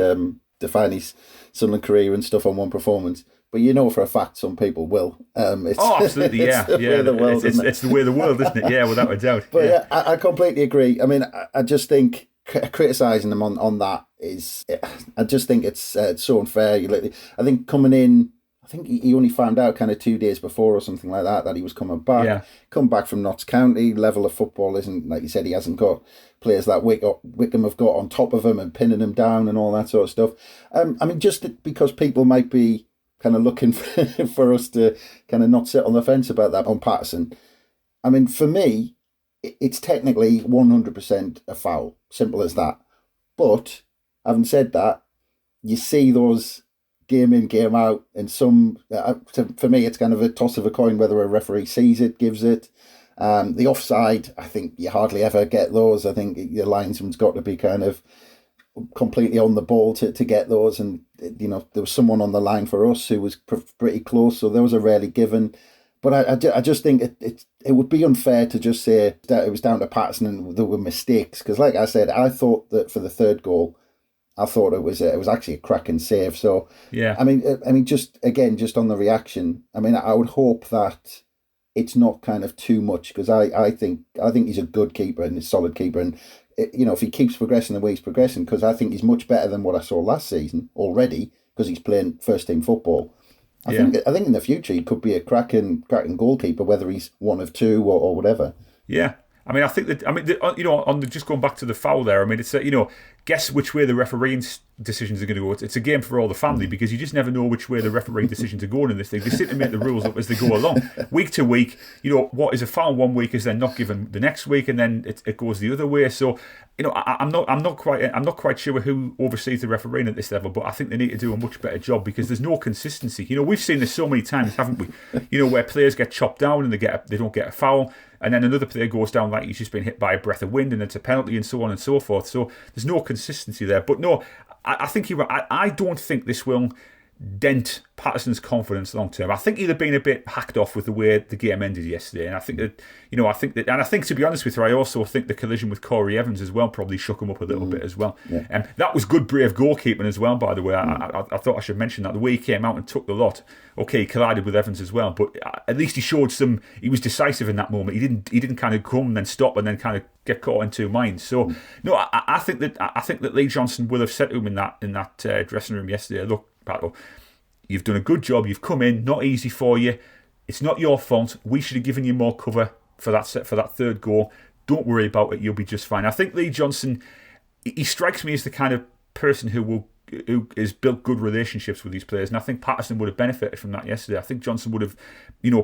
define his Sunderland career and stuff on one performance. But for a fact some people will. Absolutely, yeah. It's the way of the world, isn't it? Yeah, without a doubt. But I completely agree. I mean, I just think criticising them on that is, I just think it's so unfair. I think coming in, I think he only found out kind of 2 days before or something like that he was coming back. Yeah. Come back from Notts County, level of football isn't, like you said, he hasn't got players that Wycombe have got on top of him and pinning him down and all that sort of stuff. I mean, just because people might be kind of looking for us to kind of not sit on the fence about that on Patterson. I mean, for me, it's technically 100% a foul. Simple as that. But, having said that, you see those game in, game out, and for me, it's kind of a toss of a coin whether a referee sees it, gives it. The offside, I think you hardly ever get those. I think your linesman's got to be kind of completely on the ball to get those, and there was someone on the line for us who was pretty close, so those are rarely given. But I just think it would be unfair to just say that it was down to Patterson and there were mistakes, because like I said, I thought that for the third goal, I thought it was actually a cracking save. So yeah, I mean just on the reaction, I mean I would hope that it's not kind of too much, because I think he's a good keeper and a solid keeper, and if he keeps progressing the way he's progressing, because I think he's much better than what I saw last season already, because he's playing first team football. I think in the future he could be a cracking goalkeeper, whether he's one of two or whatever. Yeah. I mean, I think that, just going back to the foul there, I mean, it's, guess which way the refereeing decisions are going to go. It's a game for all the family, because you just never know which way the refereeing decisions are going in this thing. They sit and make the rules up as they go along. Week to week, what is a foul one week is then not given the next week, and then it goes the other way. So, I'm not quite sure who oversees the refereeing at this level, but I think they need to do a much better job, because there's no consistency. We've seen this so many times, haven't we? Where players get chopped down and they don't get a foul, and then another player goes down like he's just been hit by a breath of wind, and it's a penalty, and so on and so forth. So there's no consistency there. But no, I think you're right. I don't think this will dent Patterson's confidence long term. I think he'd have been a bit hacked off with the way the game ended yesterday, and I think that to be honest with you, I also think the collision with Corey Evans as well probably shook him up a little bit as well. And that was good, brave goalkeeping as well. By the way, I thought I should mention that the way he came out and took the lot. Okay, he collided with Evans as well, but at least he showed some. He was decisive in that moment. He didn't kind of come and then stop and then kind of get caught in two minds. So no, I think that Lee Johnson will have said to him in that dressing room yesterday, look, Pato, you've done a good job. You've come in, not easy for you. It's not your fault. We should have given you more cover for that third goal. Don't worry about it. You'll be just fine. I think Lee Johnson, he strikes me as the kind of person who has built good relationships with these players, and I think Patterson would have benefited from that yesterday. I think Johnson would have,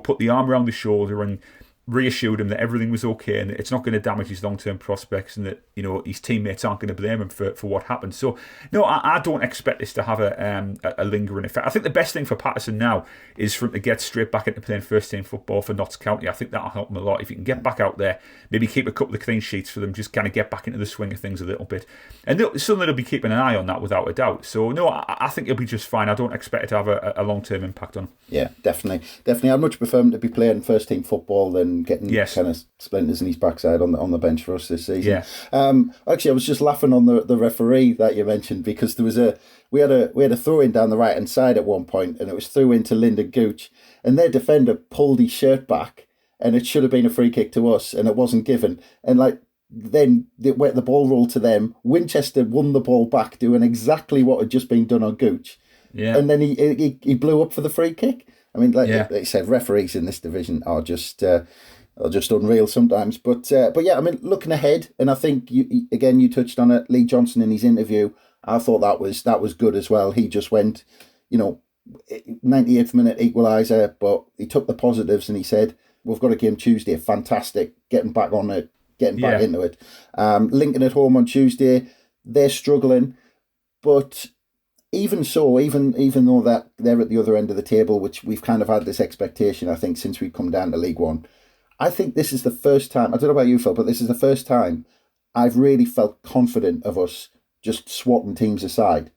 put the arm around his shoulder and reassured him that everything was okay and that it's not going to damage his long-term prospects and that his teammates aren't going to blame him for what happened. So no, I don't expect this to have a lingering effect. I think the best thing for Patterson now is for him to get straight back into playing first-team football for Notts County. I think that'll help him a lot if he can get back out there, maybe keep a couple of clean sheets for them, just kind of get back into the swing of things a little bit. And Sunderland will be keeping an eye on that without a doubt. So no, I think he'll be just fine. I don't expect it to have a long-term impact on him. Yeah, definitely. I'd much prefer him to be playing first-team football than getting kind of splinters in his backside on the bench for us this season. Actually, I was just laughing on the referee that you mentioned, because there was we had a throw in down the right hand side at one point, and it was through into Lyndon Gooch, and their defender pulled his shirt back, and it should have been a free kick to us, and it wasn't given. And then the ball rolled to them. Winchester won the ball back, doing exactly what had just been done on Gooch. And then he blew up for the free kick. I mean, like I said, referees in this division are just unreal sometimes. But yeah, I mean, looking ahead, and I think you touched on it, Lee Johnson in his interview, I thought that was good as well. He just went, 98th minute equaliser, but he took the positives and he said, we've got a game Tuesday, fantastic, getting back on it, getting back into it. Lincoln at home on Tuesday, they're struggling, but even so, even though that they're at the other end of the table, which we've kind of had this expectation, I think, since we've come down to League One, I think this is the first time, I don't know about you, Phil, but this is the first time I've really felt confident of us just swatting teams aside.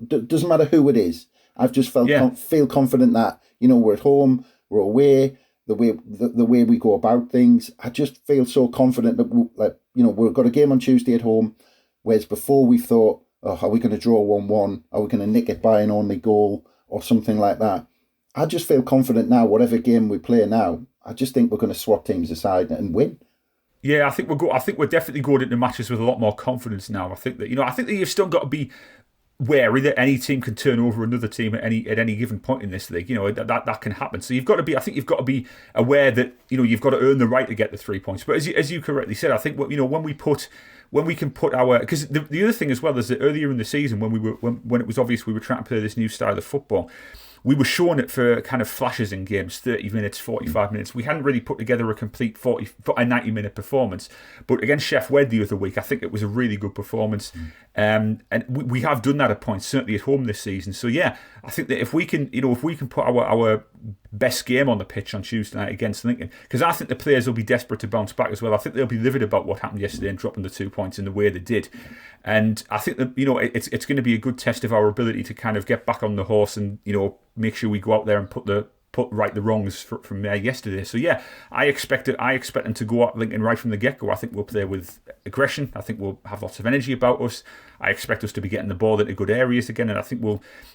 Doesn't matter who it is. I've just feel confident that, we're at home, we're away, the way we go about things. I just feel so confident that, we've got a game on Tuesday at home, whereas before we thought, are we going to draw 1-1? Are we going to nick it by an only goal or something like that? I just feel confident now, whatever game we play now, I just think we're going to swat teams aside and win. Yeah, I think we're definitely going into matches with a lot more confidence now. I think that you've still got to be wary that any team can turn over another team at any given point in this league. That can happen. So you've got to be aware that you've got to earn the right to get the 3 points. But as you correctly said, I think when we can put our, because the other thing as well is that earlier in the season when it was obvious we were trying to play this new style of football, we were showing it for kind of flashes in games, 30 minutes, 45 minutes. We hadn't really put together a complete 90-minute performance. But against Sheff Wed the other week, I think it was a really good performance. And we have done that at points, certainly at home this season. So yeah, I think that if we can put our best game on the pitch on Tuesday night against Lincoln, because I think the players will be desperate to bounce back as well. I think they'll be livid about what happened yesterday and dropping the 2 points in the way they did. And I think that it's going to be a good test of our ability to kind of get back on the horse and make sure we go out there and put right the wrongs from there yesterday. So yeah, I expect them to go at Lincoln right from the get-go. I think we'll play with aggression. I think we'll have lots of energy about us. I expect us to be getting the ball into good areas again, and I think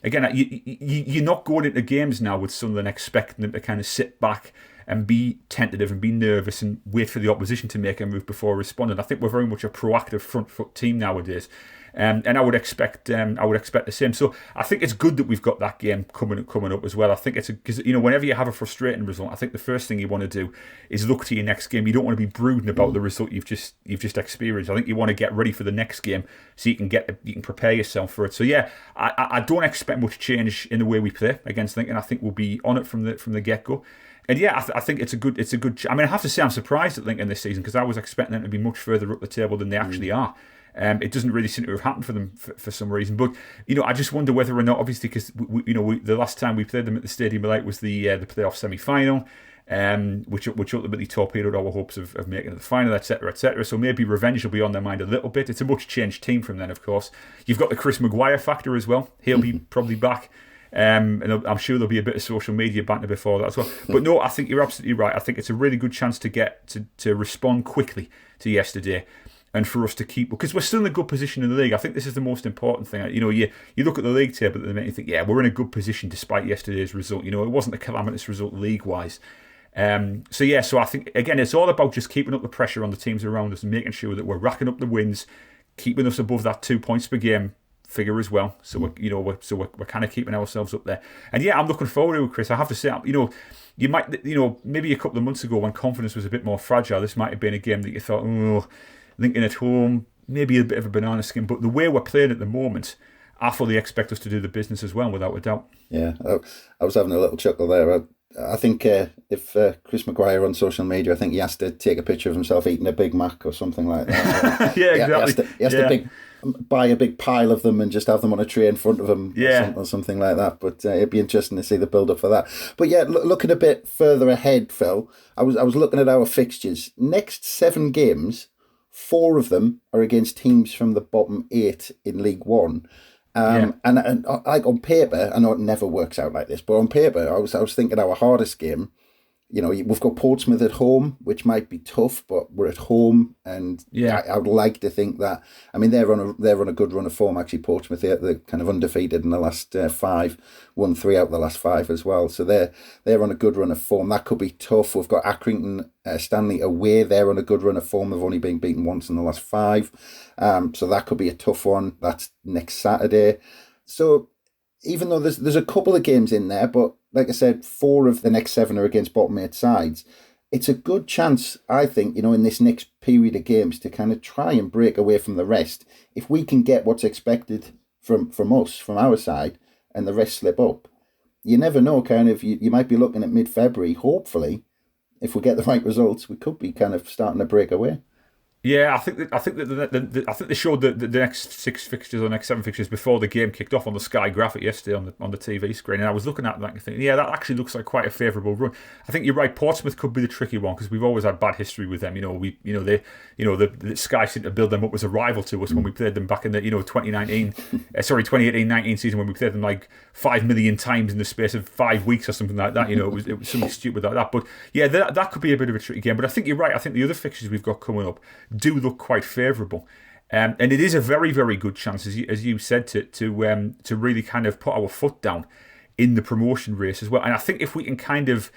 you're not going into games now with Sunderland expecting them to kind of sit back and be tentative and be nervous and wait for the opposition to make a move before responding. I think we're very much a proactive front foot team nowadays. And I would expect the same. So I think it's good that we've got that game coming up as well. I think it's because whenever you have a frustrating result, I think the first thing you want to do is look to your next game. You don't want to be brooding about the result you've just experienced. I think you want to get ready for the next game so you can prepare yourself for it. So yeah, I don't expect much change in the way we play against Lincoln. I think we'll be on it from the get go. And yeah, I think it's a good. I mean, I have to say I'm surprised at Lincoln this season because I was expecting them to be much further up the table than they actually are. It doesn't really seem to have happened for them for some reason. But I just wonder whether or not, obviously, because the last time we played them at the Stadium of Light was the playoff semi-final, which ultimately torpedoed our hopes of making it to the final, etc., etc. So maybe revenge will be on their mind a little bit. It's a much changed team from then, of course. You've got the Chris Maguire factor as well. He'll be probably back. And I'm sure there'll be a bit of social media banter before that as well. But no, I think you're absolutely right. I think it's a really good chance to get to respond quickly to yesterday, and for us to keep, because we're still in a good position in the league. I think this is the most important thing. You look at the league table and you think, yeah, we're in a good position despite yesterday's result. It wasn't a calamitous result league-wise. So I think, again, it's all about just keeping up the pressure on the teams around us and making sure that we're racking up the wins, keeping us above that 2 points per game figure as well. So we're kind of keeping ourselves up there. And yeah, I'm looking forward to it, Chris. I have to say, you might, maybe a couple of months ago when confidence was a bit more fragile, this might have been a game that you thought, Lincoln at home, maybe a bit of a banana skin. But the way we're playing at the moment, I fully expect us to do the business as well, without a doubt. Yeah, I was having a little chuckle there. I think if Chris Maguire on social media, I think he has to take a picture of himself eating a Big Mac or something like that. Yeah, exactly. He has to buy a big pile of them and just have them on a tray in front of him or something like that. But it'd be interesting to see the build-up for that. But yeah, looking a bit further ahead, Phil, I was looking at our fixtures. Next 7 games, 4 of them are against teams from the bottom 8 in League One. And like on paper, I know it never works out like this, but on paper, I was thinking our hardest game, we've got Portsmouth at home, which might be tough, but we're at home, and I would like to think that. I mean, they're on a good run of form actually. Portsmouth, they're kind of undefeated in the last 5, won 3 out of the last 5 as well. So they're on a good run of form. That could be tough. We've got Accrington Stanley away. They're on a good run of form. They've only been beaten once in the last 5, so that could be a tough one. That's next Saturday. So even though there's a couple of games in there, but like I said, 4 of the next 7 are against bottom 8 sides. It's a good chance, I think, in this next period of games to kind of try and break away from the rest. If we can get what's expected from us, from our side, and the rest slip up, you never know. Kind of, you might be looking at mid-February. Hopefully, if we get the right results, we could be kind of starting to break away. Yeah, I think they showed the next 6 fixtures or next 7 fixtures before the game kicked off on the Sky graphic yesterday on the TV screen, and I was looking at that and thinking, yeah, that actually looks like quite a favourable run. I think you're right. Portsmouth could be the tricky one because we've always had bad history with them. The Sky seemed to build them up as a rival to us when we played them back in the 2018-19 season, when we played them like 5 million times in the space of 5 weeks or something like that. It was something stupid like that. But yeah, that could be a bit of a tricky game. But I think you're right. I think the other fixtures we've got coming up do look quite favourable, and it is a very, very good chance, as you said, to really kind of put our foot down in the promotion race as well. And I think if we can kind of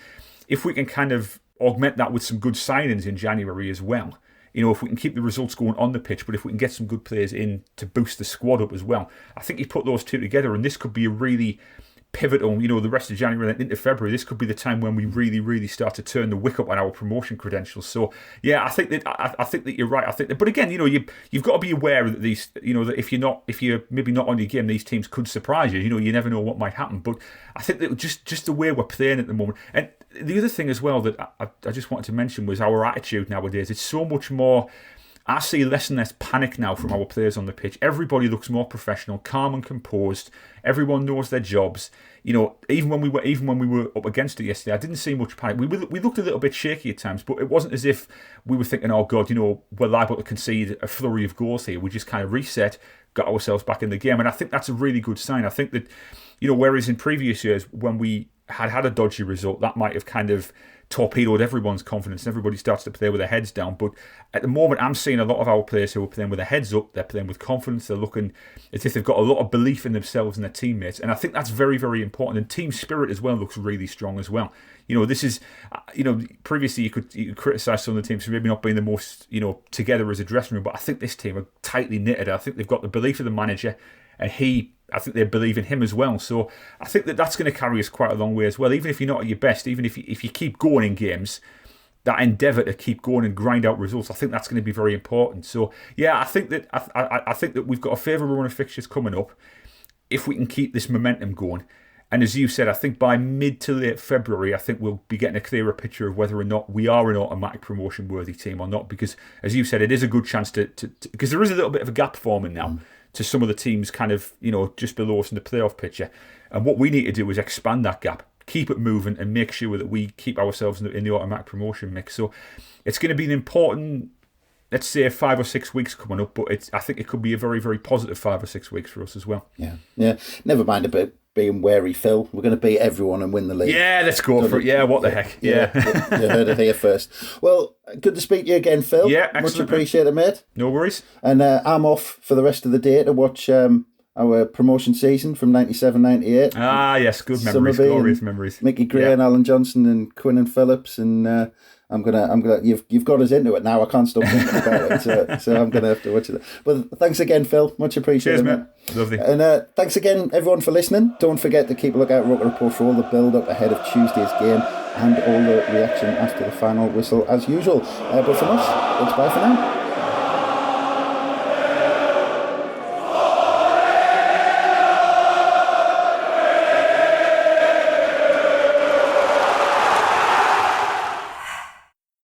augment that with some good signings in January as well, if we can keep the results going on the pitch, but if we can get some good players in to boost the squad up as well, I think you put those two together, and this could be a really pivotal, the rest of January and into February. This could be the time when we really, really start to turn the wick up on our promotion credentials. So yeah, I think that you're right. But again, you've got to be aware that these, that if you're maybe not on your game, these teams could surprise you. You never know what might happen. But I think that just the way we're playing at the moment, and the other thing as well that I just wanted to mention was our attitude nowadays. It's so much more. I see less and less panic now from our players on the pitch. Everybody looks more professional, calm and composed. Everyone knows their jobs. Even when we were up against it yesterday, I didn't see much panic. We looked a little bit shaky at times, but it wasn't as if we were thinking, oh God, we're liable to concede a flurry of goals here. We just kind of reset, got ourselves back in the game, and I think that's a really good sign. I think that, whereas in previous years when we had a dodgy result, that might have kind of torpedoed everyone's confidence and everybody starts to play with their heads down. But at the moment, I'm seeing a lot of our players who are playing with their heads up. They're playing with confidence. They're looking as if they've got a lot of belief in themselves and their teammates. And I think that's very, very important. And team spirit as well looks really strong as well. This is, previously you could criticise some of the teams for maybe not being the most, together as a dressing room. But I think this team are tightly knitted. I think they've got the belief of the manager, and I think they believe in him as well. So I think that's going to carry us quite a long way as well. Even if you're not at your best, even if you keep going in games, that endeavour to keep going and grind out results, I think that's going to be very important. So yeah, I think that we've got a favourable run of fixtures coming up if we can keep this momentum going. And as you said, I think by mid to late February, I think we'll be getting a clearer picture of whether or not we are an automatic promotion-worthy team or not. Because as you said, it is a good chance to because there is a little bit of a gap forming now to some of the teams kind of, just below us in the playoff picture. And what we need to do is expand that gap, keep it moving and make sure that we keep ourselves in the automatic promotion mix. So it's going to be an important, let's say, 5 or 6 weeks coming up, but I think it could be a very, very positive 5 or 6 weeks for us as well. Yeah. Never mind about being wary, Phil. We're going to beat everyone and win the league. Yeah, let's go for it. Yeah, what the heck. Yeah. You heard it here first. Well, good to speak to you again, Phil. Yeah, excellent. Much appreciated, mate. No worries. And I'm off for the rest of the day to watch our promotion season from 97-98. Ah, yes, good memories, glorious memories. Mickey Gray and Alan Johnson and Quinn and Phillips, and I'm gonna. You've got us into it now. I can't stop thinking about it. So I'm gonna have to watch it. But thanks again, Phil. Much appreciated. Cheers, mate. Lovely. And thanks again, everyone, for listening. Don't forget to keep a look out Roker Report for all the build-up ahead of Tuesday's game and all the reaction after the final whistle, as usual. But from us, it's bye for now.